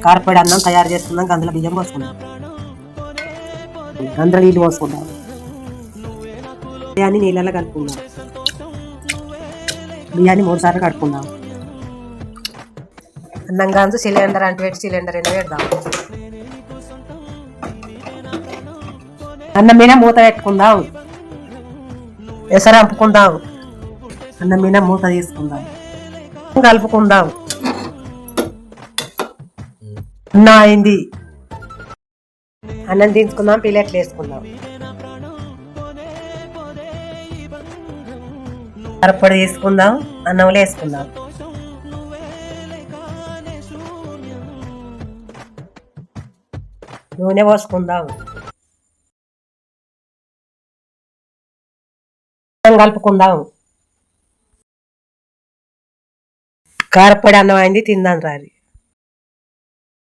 కారపొడి అన్నం తయారు చేసుకుందాం. గంధల బియ్యం పోసుకుందాం. గంధల నీళ్ళు పోసుకుందాం. బియ్యాన్ని నీళ్ళలో కలుపుకుందాం. బియ్యాన్ని 3 సార్లు కడుక్కుందాం. అన్నం గాంజు సిలిండర్ అంటిపెట్టి సిలిండర్ అయినా పెడదాం. అన్నం మీద మూత పెట్టుకుందాం. ఎసరు అంపుకుందాం. అన్నం మీద మూత తీసుకుందాం. కలుపుకుందాం. అన్నం అయింది. అన్నం దించుకుందాం. ప్లేట్లు వేసుకుందాం. కారపొడి తీసుకుందాం. అన్నంలో వేసుకుందాం. నూనె పోసుకుందాం. కలుపుకుందాం. కారపొడి అన్నం అయింది. తిందాం రారి.